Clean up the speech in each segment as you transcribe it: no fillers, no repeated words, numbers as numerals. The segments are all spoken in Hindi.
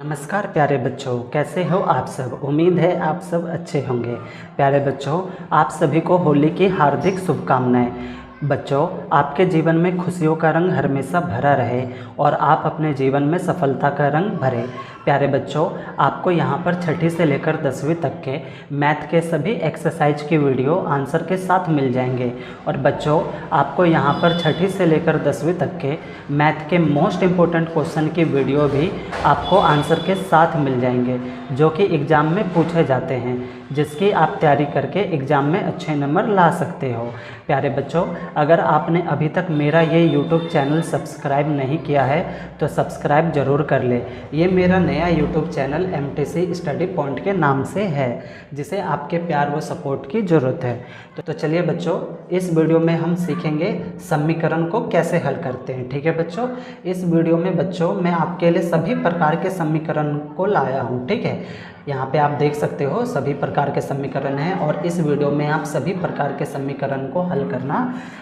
नमस्कार प्यारे बच्चों, कैसे हो आप सब। उम्मीद है आप सब अच्छे होंगे। प्यारे बच्चों, आप सभी को होली की हार्दिक शुभकामनाएं। बच्चों, आपके जीवन में खुशियों का रंग हमेशा भरा रहे और आप अपने जीवन में सफलता का रंग भरें। प्यारे बच्चों, आपको यहाँ पर छठी से लेकर 10वीं तक के मैथ के सभी एक्सरसाइज की वीडियो आंसर के साथ मिल जाएंगे। और बच्चों, आपको यहाँ पर छठी से लेकर 10वीं तक के मैथ के मोस्ट इम्पोर्टेंट क्वेश्चन की वीडियो भी आपको आंसर के साथ मिल जाएंगे, जो कि एग्ज़ाम में पूछे जाते हैं, जिसकी आप तैयारी करके एग्ज़ाम में अच्छे नंबर ला सकते हो। प्यारे बच्चों, अगर आपने अभी तक मेरा ये यूट्यूब चैनल सब्सक्राइब नहीं किया है तो सब्सक्राइब ज़रूर कर ले। ये मेरा नया YouTube channel MTC study point के नाम से है, जिसे आपके प्यार व सपोर्ट की ज़रूरत है। तो चलिए बच्चों, इस वीडियो में हम सीखेंगे समीकरण को कैसे हल करते हैं। ठीक है बच्चों, इस वीडियो में बच्चों मैं आपके लिए सभी प्रकार के समीकरण को लाया हूँ। ठीक है, यहाँ पे आप देख सकते हो सभी प्रकार के समीकरण हैं और इस वीडियो में आप सभी प्रकार के समीकरण को हल करना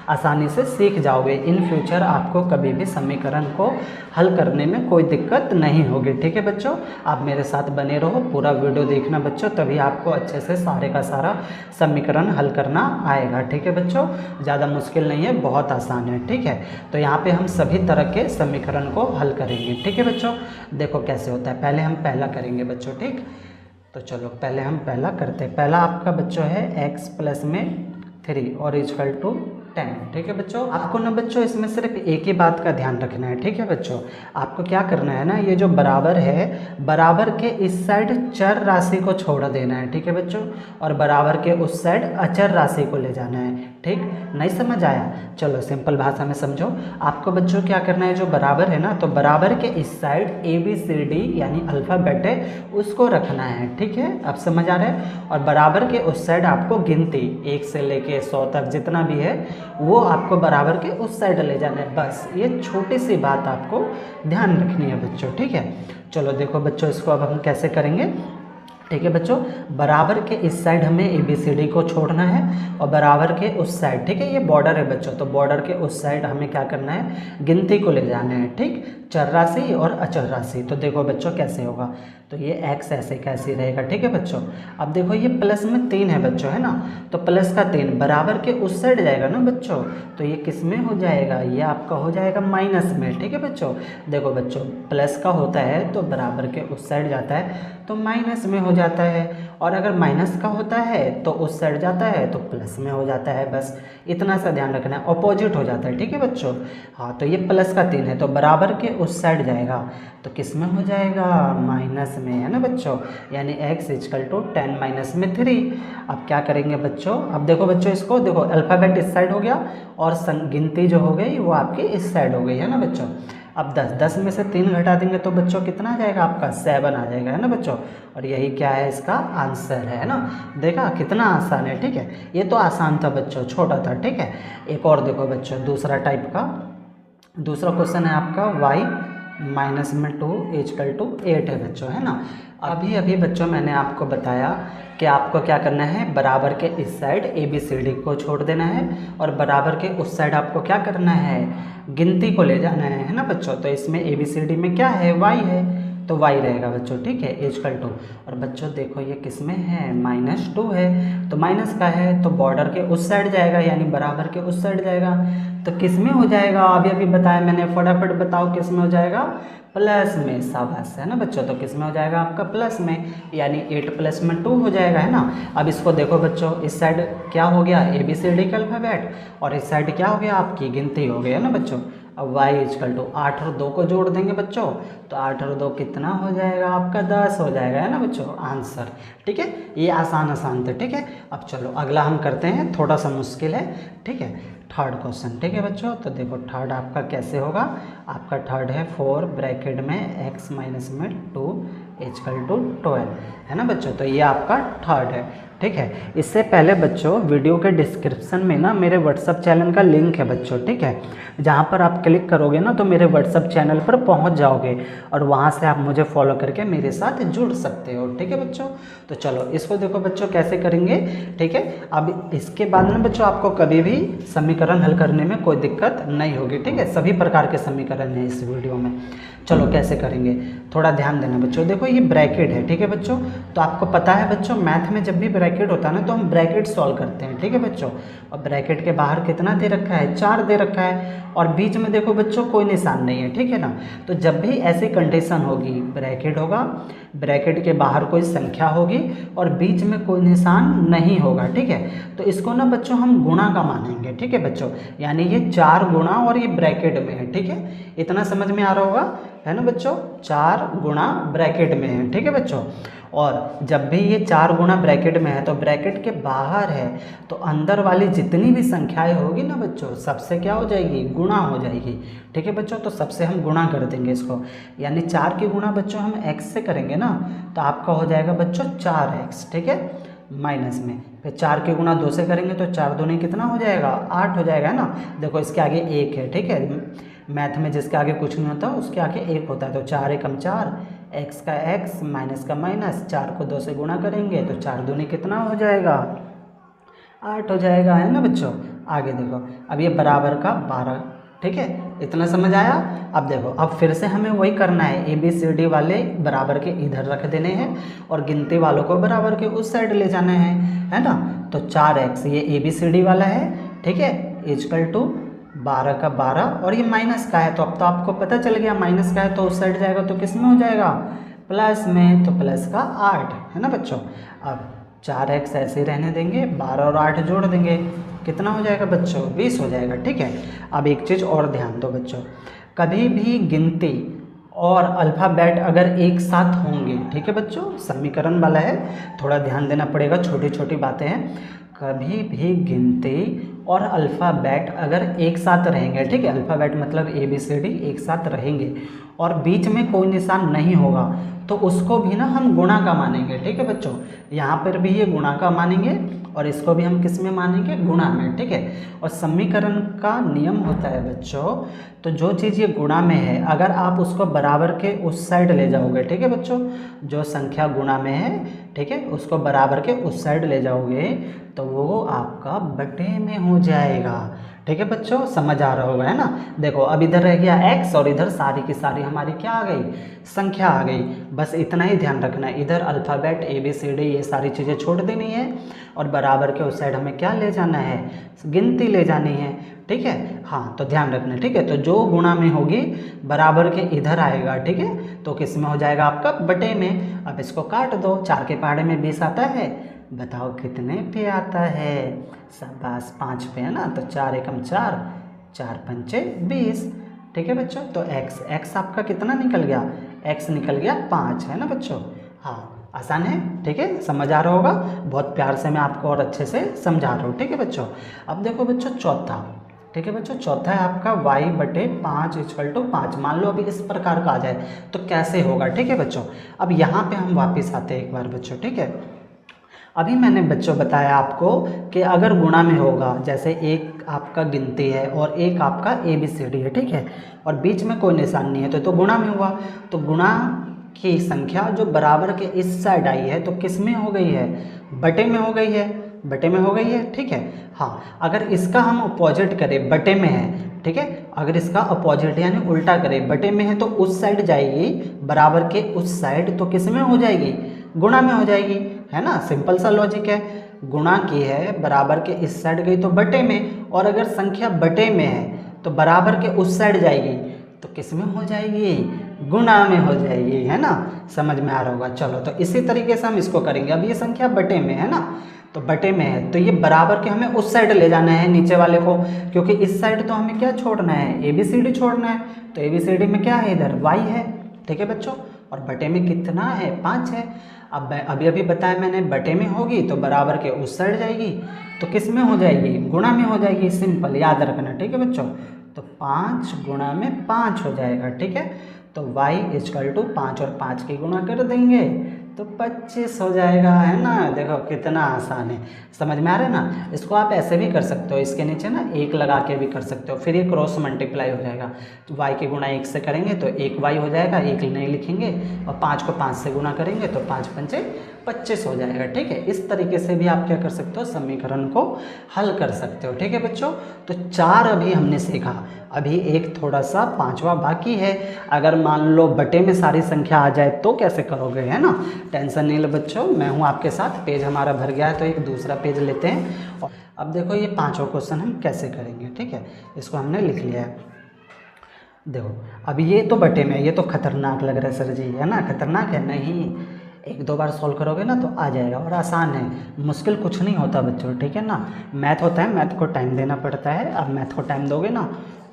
आसानी से सीख जाओगे। इन फ्यूचर आपको कभी भी समीकरण को हल करने में कोई दिक्कत नहीं होगी। ठीक है बच्चों, आप मेरे साथ बने रहो, पूरा वीडियो देखना बच्चों, तभी आपको अच्छे से सारे का सारा समीकरण हल करना आएगा। ठीक है बच्चों, ज़्यादा मुश्किल नहीं है, बहुत आसान है। ठीक है, तो यहाँ पे हम सभी तरह के समीकरण को हल करेंगे। ठीक है बच्चों, देखो कैसे होता है। पहले हम पहला करेंगे बच्चों। ठीक, तो चलो पहले हम पहला करते हैं। पहला आपका बच्चों है x प्लस में 3 और इक्वल टू 10। ठीक है बच्चों, आपको ना बच्चों इसमें सिर्फ एक ही बात का ध्यान रखना है। ठीक है बच्चों, आपको क्या करना है ना, ये जो बराबर है, बराबर के इस साइड चर राशि को छोड़ देना है। ठीक है बच्चों, और बराबर के उस साइड अचर राशि को ले जाना है। ठीक, नहीं समझ आया? चलो सिंपल भाषा में समझो। आपको बच्चों क्या करना है, जो बराबर है ना, तो बराबर के इस साइड ABCD यानी अल्फ़ाबेट है उसको रखना है। ठीक है, अब समझ आ रहा है? और बराबर के उस साइड आपको गिनती 1 से लेके 100 तक जितना भी है वो आपको बराबर के उस साइड ले जाना है। बस ये छोटी सी बात आपको ध्यान रखनी है बच्चों। ठीक है, चलो देखो बच्चों, इसको अब हम कैसे करेंगे। ठीक है बच्चों, बराबर के इस साइड हमें ABCD को छोड़ना है और बराबर के उस साइड, ठीक है, ये बॉर्डर है बच्चों, तो बॉर्डर के उस साइड हमें क्या करना है, गिनती को ले जाना है। ठीक, चर राशि और अचर राशि। तो देखो बच्चों कैसे होगा, तो ये x ऐसे कैसे रहेगा। ठीक है बच्चों, अब देखो ये प्लस में 3 है बच्चों, है ना, तो प्लस का 3 बराबर के उस साइड जाएगा ना बच्चों, तो ये किस में हो जाएगा, ये आपका हो जाएगा माइनस में। ठीक है बच्चों, देखो बच्चों प्लस का होता है तो बराबर के उस साइड जाता है तो माइनस में हो जाता है, और अगर माइनस का होता है तो उस साइड जाता है तो प्लस में हो जाता है। बस इतना सा ध्यान रखना है, अपोजिट हो जाता है। ठीक है बच्चों, हाँ, तो ये प्लस का 3 है तो बराबर के उस साइड जाएगा तो किस में हो जाएगा, माइनस में, है ना बच्चों, यानी x इक्वल टू 10 माइनस में 3। अब क्या करेंगे बच्चों, अब देखो बच्चों, इसको देखो अल्फ़ाबेट इस साइड हो गया और गिनती जो हो गई वो आपकी इस साइड हो गई, है ना बच्चों। अब 10 में से 3 घटा देंगे तो बच्चों कितना आ जाएगा, आपका 7 आ जाएगा, है ना बच्चों। और यही क्या है, इसका आंसर है ना। देखा कितना आसान है। ठीक है, ये तो आसान था बच्चों, छोटा था। ठीक है, एक और देखो बच्चों, दूसरा टाइप का दूसरा क्वेश्चन है आपका y माइनस में 2 इक्वल टू 8 है बच्चों, है ना। अभी अभी बच्चों मैंने आपको बताया कि आपको क्या करना है, बराबर के इस साइड ABCD को छोड़ देना है और बराबर के उस साइड आपको क्या करना है, गिनती को ले जाना है ना बच्चों। तो इसमें ABCD में क्या है, y है, तो y रहेगा बच्चों। ठीक है, इक्वल टू, और बच्चों देखो ये किस में है, -2 है, तो माइनस का है तो बॉर्डर के उस साइड जाएगा यानी बराबर के उस साइड जाएगा, तो किस में हो जाएगा, अभी अभी बताया मैंने, फटाफट बताओ किस में हो जाएगा, प्लस में। शाबाश, है ना बच्चों, तो किस में हो जाएगा आपका प्लस में, यानी 8 प्लस में 2 हो जाएगा, है ना। अब इसको देखो बच्चों, इस साइड क्या हो गया, ABCD का अल्फ़ाबेट, और इस साइड क्या हो गया, आपकी गिनती हो गई, है ना बच्चों। अब y इक्वल टू 8 और 2 को जोड़ देंगे बच्चों, तो 8 और 2 कितना हो जाएगा आपका, 10 हो जाएगा, है ना बच्चों, आंसर। ठीक है, ये आसान थे। ठीक है, अब चलो अगला हम करते हैं, थोड़ा सा मुश्किल है। ठीक है, थर्ड क्वेश्चन। ठीक है बच्चों, तो देखो थर्ड आपका कैसे होगा, आपका थर्ड है 4 ब्रैकेट में x माइनस में 2 इक्वल टू 12, है ना बच्चों, तो ये आपका थर्ड है। ठीक है, इससे पहले बच्चों वीडियो के डिस्क्रिप्शन में ना मेरे व्हाट्सअप चैनल का लिंक है बच्चों। ठीक है, जहाँ पर आप क्लिक करोगे ना तो मेरे व्हाट्सअप चैनल पर पहुँच जाओगे और वहाँ से आप मुझे फॉलो करके मेरे साथ जुड़ सकते हो। ठीक है बच्चों, तो चलो इसको देखो बच्चों कैसे करेंगे। ठीक है, अब इसके बाद में बच्चों आपको कभी भी समीकरण हल करने में कोई दिक्कत नहीं होगी। ठीक है, सभी प्रकार के समीकरण हैं इस वीडियो में। चलो कैसे करेंगे, थोड़ा ध्यान देना बच्चों। देखो ये ब्रैकेट है, ठीक है बच्चों। तो आपको पता है बच्चों, मैथ में जब भी ब्रैकेट होता है ना तो हम ब्रैकेट सॉल्व करते हैं, ठीक है बच्चों। और ब्रैकेट के बाहर कितना दे रखा है, 4 दे रखा है, और बीच में देखो बच्चों कोई निशान नहीं है, ठीक है ना। तो जब भी ऐसी कंडीशन होगी, ब्रैकेट होगा, ब्रैकेट के बाहर कोई संख्या होगी और बीच में कोई निशान नहीं होगा, ठीक है। तो इसको ना बच्चों हम गुणा का मानेंगे, ठीक है बच्चों। यानी ये 4 गुणा और ये ब्रैकेट में है, ठीक है। इतना समझ में आ रहा होगा, है ना बच्चों। 4 गुणा ब्रैकेट में है, ठीक है बच्चों। और जब भी ये 4 गुणा ब्रैकेट में है तो ब्रैकेट के बाहर है, तो अंदर वाली जितनी भी संख्याएं होगी ना बच्चों, सबसे क्या हो जाएगी, गुणा हो जाएगी, ठीक है बच्चों। तो सबसे हम गुणा कर देंगे इसको, यानी 4 की गुणा बच्चों हम x से करेंगे ना, तो आपका हो जाएगा बच्चों 4x, ठीक है, माइनस में। फिर 4 की गुणा 2 से करेंगे तो 4 दूनी कितना हो जाएगा, 8 हो जाएगा, है ना। देखो इसके आगे 1 है, ठीक है। मैथ में जिसके आगे कुछ नहीं होता उसके आगे 1 होता है। तो 4 एकम 4, x का x माइनस का माइनस, 4 को 2 से गुणा करेंगे तो 4 दूनी कितना हो जाएगा, 8 हो जाएगा, है ना बच्चों। आगे देखो, अब ये बराबर का 12, ठीक है। इतना समझ आया। अब देखो, अब फिर से हमें वही करना है, ABCD वाले बराबर के इधर रख देने हैं और गिनती वालों को बराबर के उस साइड ले जाना है ना। तो 4x ये ABCD वाला है, ठीक है, इक्वल टू 12 का 12, और ये माइनस का है, तो अब तो आपको पता चल गया माइनस का है तो उस साइड जाएगा तो किस में हो जाएगा, प्लस में, तो प्लस का 8, है ना बच्चों। अब 4x ऐसे ही रहने देंगे, 12 और 8 जोड़ देंगे, कितना हो जाएगा बच्चों, 20 हो जाएगा, ठीक है। अब एक चीज़ और ध्यान दो बच्चों, कभी भी गिनती और अल्फ़ाबेट अगर एक साथ होंगे, ठीक है बच्चों, समीकरण वाला है, थोड़ा ध्यान देना पड़ेगा, छोटी छोटी बातें हैं। कभी भी गिनती और अल्फ़ाबेट अगर एक साथ रहेंगे, ठीक है, अल्फ़ाबेट मतलब ABCD एक साथ रहेंगे और बीच में कोई निशान नहीं होगा, तो उसको भी ना हम गुणा का मानेंगे, ठीक है बच्चों। यहाँ पर भी ये गुणा का मानेंगे और इसको भी हम किस में मानेंगे, गुणा में, ठीक है। और समीकरण का नियम होता है बच्चों, तो जो चीज़ ये गुणा में है अगर आप उसको बराबर के उस साइड ले जाओगे, ठीक है बच्चों, जो संख्या गुणा में है, ठीक है, उसको बराबर के उस साइड ले जाओगे तो वो आपका बटे में हो जाएगा, ठीक है बच्चों। समझ आ रहा होगा, है ना। देखो अब इधर रह गया x और इधर सारी की सारी हमारी क्या आ गई, संख्या आ गई। बस इतना ही ध्यान रखना है, इधर अल्फ़ाबेट ABCD ये सारी चीज़ें छोड़ देनी है और बराबर के उस साइड हमें क्या ले जाना है, गिनती ले जानी है, ठीक है। हाँ तो ध्यान रखना, ठीक है। तो जो गुणा में होगी बराबर के इधर आएगा, ठीक है, तो किस में हो जाएगा आपका, बटे में। अब इसको काट दो, 4 के पहाड़े में 20 आता है, बताओ कितने पे आता है, शाबाश 5 पे, है ना। तो 4 एकम 4, 4 पंचे 20, ठीक है बच्चों। तो x आपका कितना निकल गया, x निकल गया 5, है ना बच्चों। हाँ आसान है, ठीक है, समझ आ रहा होगा। बहुत प्यार से मैं आपको और अच्छे से समझा रहा हूँ, ठीक है बच्चों। अब देखो बच्चों चौथा, ठीक है बच्चों, चौथा है आपका y/5 इक्वल टू 5। मान लो अभी इस प्रकार का आ जाए तो कैसे होगा, ठीक है बच्चों। अब यहाँ पे हम वापस आते हैं एक बार बच्चों, ठीक है। अभी मैंने बच्चों बताया आपको कि अगर गुणा में होगा, जैसे एक आपका गिनती है और एक आपका ABCD है, ठीक है, और बीच में कोई निशान नहीं है तो गुणा में हुआ। तो गुणा की संख्या जो बराबर के इस साइड आई है तो किस में हो गई है, बटे में हो गई है, बटे में हो गई है, ठीक है। हाँ अगर इसका हम अपोजिट करें, बटे में है, ठीक है, अगर इसका अपोजिट यानी उल्टा करें, बटे में है तो उस साइड जाएगी, बराबर के उस साइड तो किस में हो जाएगी, गुणा में हो जाएगी, है ना। सिंपल सा लॉजिक है, गुणा की है, बराबर के इस साइड गई तो बटे में, और अगर संख्या बटे में है तो बराबर के उस साइड जाएगी तो किस में हो जाएगी, गुणा में हो जाएगी, है ना। समझ में आ रहा होगा। चलो तो इसी तरीके से हम इसको करेंगे। अब ये संख्या बटे में है ना, तो बटे में है तो ये बराबर के हमें उस साइड ले जाना है नीचे वाले को, क्योंकि इस साइड तो हमें क्या छोड़ना है, ABCD छोड़ना है। तो ABCD में क्या है, इधर y है, ठीक है बच्चों, और बटे में कितना है, 5 है। अब अभी अभी बताया मैंने, बटे में होगी तो बराबर के उस साइड जाएगी तो किस में हो जाएगी, गुणा में हो जाएगी। सिंपल याद रखना, ठीक है बच्चों। तो 5 गुणा में 5 हो जाएगा, ठीक है। तो y इक्वल टू 5 और 5 की गुणा कर देंगे तो 25 हो जाएगा, है ना। देखो कितना आसान है, समझ में आ रहा है ना। इसको आप ऐसे भी कर सकते हो, इसके नीचे ना 1 लगा के भी कर सकते हो, फिर ये क्रॉस मल्टीप्लाई हो जाएगा। तो y की गुणा 1 से करेंगे तो 1y हो जाएगा, 1 नहीं लिखेंगे, और 5 को 5 से गुणा करेंगे तो 5 पंचे 25 हो जाएगा। ठीक है, इस तरीके से भी आप क्या कर सकते हो, समीकरण को हल कर सकते हो। ठीक है बच्चों, तो 4 अभी हमने सीखा, अभी एक थोड़ा सा 5वां बाकी है। अगर मान लो बटे में सारी संख्या आ जाए तो कैसे करोगे, है ना। टेंशन नहीं लो बच्चों, मैं हूँ आपके साथ। पेज हमारा भर गया है तो एक दूसरा पेज लेते हैं। और अब देखो ये 5वां क्वेश्चन हम कैसे करेंगे। ठीक है, इसको हमने लिख लिया है। देखो अब ये तो बटे में, ये तो खतरनाक लग रहा है सर जी, है ना। खतरनाक है नहीं, 1-2 बार सॉल्व करोगे ना तो आ जाएगा, और आसान है, मुश्किल कुछ नहीं होता बच्चों। ठीक है ना, मैथ होता है, मैथ को टाइम देना पड़ता है। अब मैथ को टाइम दोगे ना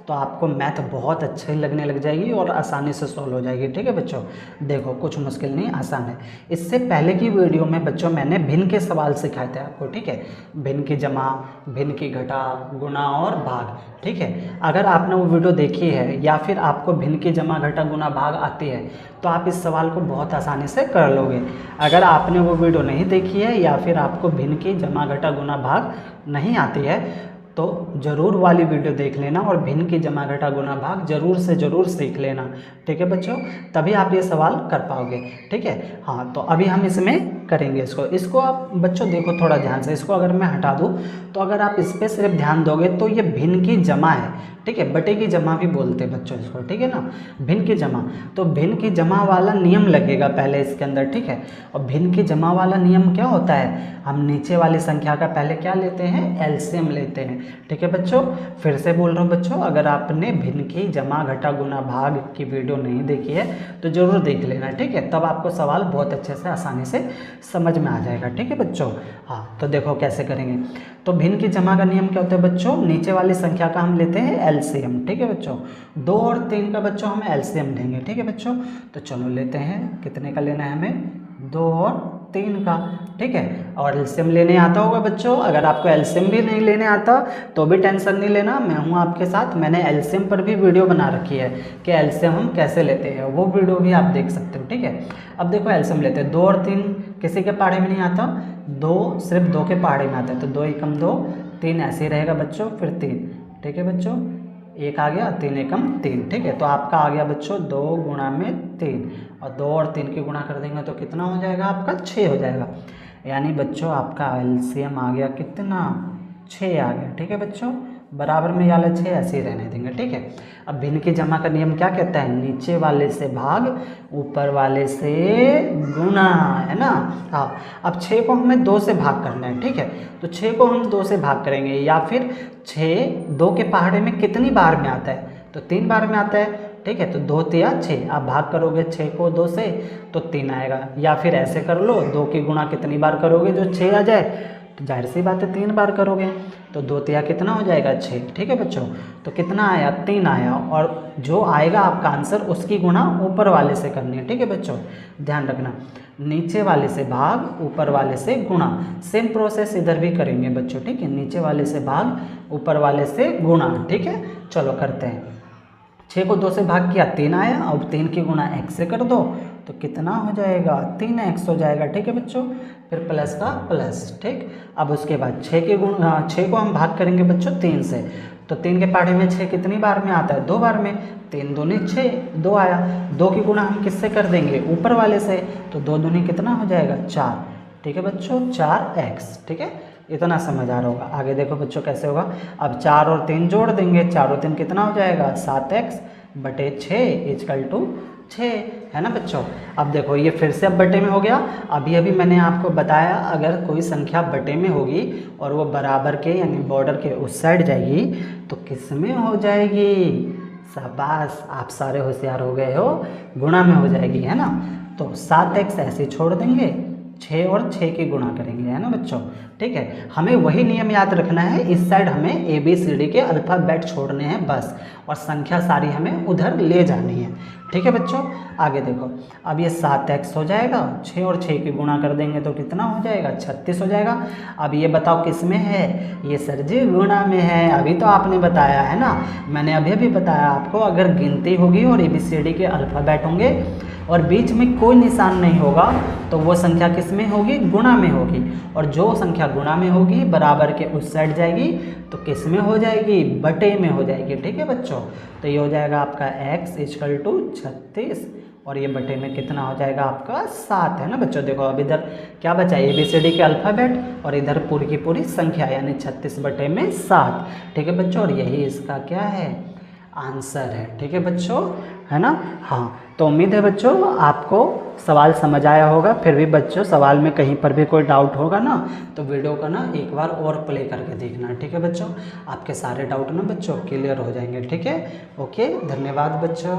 तो आपको मैथ बहुत अच्छी लगने लग जाएगी और आसानी से सॉल्व हो जाएगी। ठीक है बच्चों, देखो कुछ मुश्किल नहीं, आसान है। इससे पहले की वीडियो में बच्चों मैंने भिन्न के सवाल सिखाए थे आपको। ठीक है, भिन्न की जमा, भिन्न की घटा, गुणा और भाग। ठीक है, अगर आपने वो वीडियो देखी है या फिर आपको भिन्न की जमा, घटा, गुणा, भाग आती है तो आप इस सवाल को बहुत आसानी से कर लोगे। अगर आपने वो वीडियो नहीं देखी है या फिर आपको भिन्न की जमा, घटा, गुणा, भाग नहीं आती है तो ज़रूर वाली वीडियो देख लेना और भिन्न की जमा, घटा, गुणा, भाग ज़रूर से ज़रूर सीख लेना। ठीक है बच्चों, तभी आप ये सवाल कर पाओगे। ठीक है, हाँ तो अभी हम इसमें करेंगे इसको आप बच्चों देखो थोड़ा ध्यान से। इसको अगर मैं हटा दूँ तो अगर आप इस पर सिर्फ ध्यान दोगे तो ये भिन्न की जमा है। ठीक है, बटे की जमा भी बोलते हैं बच्चों इसको। ठीक है ना, भिन्न की जमा, तो भिन्न की जमा वाला नियम लगेगा पहले इसके अंदर। ठीक है, और भिन्न की जमा वाला नियम क्या होता है, हम नीचे वाली संख्या का पहले क्या लेते हैं, एलसीएम लेते हैं। ठीक है बच्चों, फिर से बोल रहा हूँ बच्चों, अगर आपने भिन्न की जमा, घटा, गुणा, भाग की वीडियो नहीं देखी है तो ज़रूर देख लेना। ठीक है, तब आपको सवाल बहुत अच्छे से आसानी से समझ में आ जाएगा। ठीक है बच्चों, हाँ तो देखो कैसे करेंगे। तो भिन्न की जमा का नियम क्या होता है बच्चों, नीचे वाली संख्या का हम लेते हैं एलसीएम। ठीक है बच्चों, 2 और 3 का बच्चों हम एलसीएम लेंगे। ठीक है बच्चों, तो चलो लेते हैं, कितने का लेना है हमें, 2 और 3 का। ठीक है, और एलसीएम लेने आता होगा बच्चों। अगर आपको एलसीएम भी नहीं लेने आता तो भी टेंशन नहीं लेना, मैं हूँ आपके साथ। मैंने एलसीएम पर भी वीडियो बना रखी है कि एलसीएम हम कैसे लेते हैं, वो वीडियो भी आप देख सकते हो। ठीक है, अब देखो एलसीएम लेते हैं, 2 और 3 किसी के पहाड़े में नहीं आता, 2 सिर्फ 2 के पहाड़े में आता है, तो 2 एकम 2, 3 ऐसे ही रहेगा बच्चों, फिर 3। ठीक है बच्चों, 1 आ गया, 3 एकम 3। ठीक है, तो आपका आ गया बच्चों 2 गुणा में 3, और 2 और 3 की गुणा कर देंगे तो कितना हो जाएगा आपका, 6 हो जाएगा। यानी बच्चों आपका एलसीएम आ गया कितना, 6 आ गया। ठीक है बच्चों, बराबर में वाला 6 ऐसे ही रहने देंगे। ठीक है, अब भिन्न की जमा का नियम क्या कहता है, नीचे वाले से भाग, ऊपर वाले से गुणा, है ना। हाँ, अब 6 को हमें 2 से भाग करना है। ठीक है, तो 6 को हम 2 से भाग करेंगे, या फिर 6 2 के पहाड़े में कितनी बार में आता है, तो 3 बार में आता है। ठीक है, तो 2 तिया 6, आप भाग करोगे 6 को 2 से तो 3 आएगा, या फिर ऐसे कर लो, 2 की गुणा कितनी बार करोगे जो 6 आ जाए, तो जाहिर सी बात है 3 बार करोगे, तो 2 तिया कितना हो जाएगा, 6। ठीक है बच्चों, तो कितना आया, 3 आया, और जो आएगा आपका आंसर उसकी गुणा ऊपर वाले से करनी है। ठीक है बच्चों, ध्यान रखना, नीचे वाले से भाग, ऊपर वाले से गुणा। सेम प्रोसेस इधर भी करेंगे बच्चों। ठीक है, नीचे वाले से भाग, ऊपर वाले से गुणा। ठीक है, चलो करते हैं। 6 को 2 से भाग किया, 3 आया, अब 3 की गुणा x से कर दो तो कितना हो जाएगा, 3x हो जाएगा। ठीक है बच्चों, फिर प्लस का प्लस। ठीक, अब उसके बाद 6 को हम भाग करेंगे बच्चों 3 से, तो 3 के पहाड़े में 6 कितनी बार में आता है, 2 बार में, 3 दूनी 6, 2 आया, 2 की गुणा हम किससे कर देंगे, ऊपर वाले से, तो 2 दूनी कितना हो जाएगा, 4। ठीक है बच्चों, 4x। ठीक है, इतना समझ आ रहा होगा। आगे देखो बच्चों कैसे होगा, अब 4 और 3 जोड़ देंगे, 4 और 3 कितना हो जाएगा, 7x बटे 6 इक्वल टू 6, है ना बच्चों। अब देखो ये फिर से अब बटे में हो गया। अभी अभी मैंने आपको बताया अगर कोई संख्या बटे में होगी और वो बराबर के यानी बॉर्डर के उस साइड जाएगी तो किस में हो जाएगी, शाबाश, आप सारे होशियार हो गए हो, गुणा में हो जाएगी, है ना। तो 7x ऐसे छोड़ देंगे, 6 और 6 की गुणा करेंगे, है ना बच्चों। ठीक है, हमें वही नियम याद रखना है, इस साइड हमें ABCD के अल्फ़ाबेट छोड़ने हैं बस, और संख्या सारी हमें उधर ले जानी है। ठीक है बच्चों, आगे देखो, अब ये 7x हो जाएगा, 6 और 6 की गुणा कर देंगे तो कितना हो जाएगा, 36 हो जाएगा। अब ये बताओ किस में है, ये सर जी गुणा में है, अभी तो आपने बताया है ना, मैंने अभी अभी बताया आपको, अगर गिनती होगी और ABCD के अल्फ़ाबेट होंगे और बीच में कोई निशान नहीं होगा तो वो संख्या किस में होगी, गुणा में होगी। और जो संख्या गुणा में होगी बराबर के उस साइड जाएगी तो किस में हो जाएगी, बटे में हो जाएगी। ठीक है बच्चों, तो ये हो जाएगा आपका x इक्वल टू 36 और ये बटे में कितना हो जाएगा आपका 7 है ना बच्चों। देखो अब इधर क्या बचा, ABCD के अल्फ़ाबेट और इधर पूरी की पूरी संख्या यानी 36 बटे में 7। ठीक है बच्चों, और यही इसका क्या है, आंसर है। ठीक है बच्चों, है ना। हाँ, तो उम्मीद है बच्चों आपको सवाल समझ आया होगा। फिर भी बच्चों सवाल में कहीं पर भी कोई डाउट होगा ना तो वीडियो को ना एक बार और प्ले करके देखना। ठीक है बच्चों, आपके सारे डाउट ना बच्चों क्लियर हो जाएंगे। ठीक है, ओके, धन्यवाद बच्चों।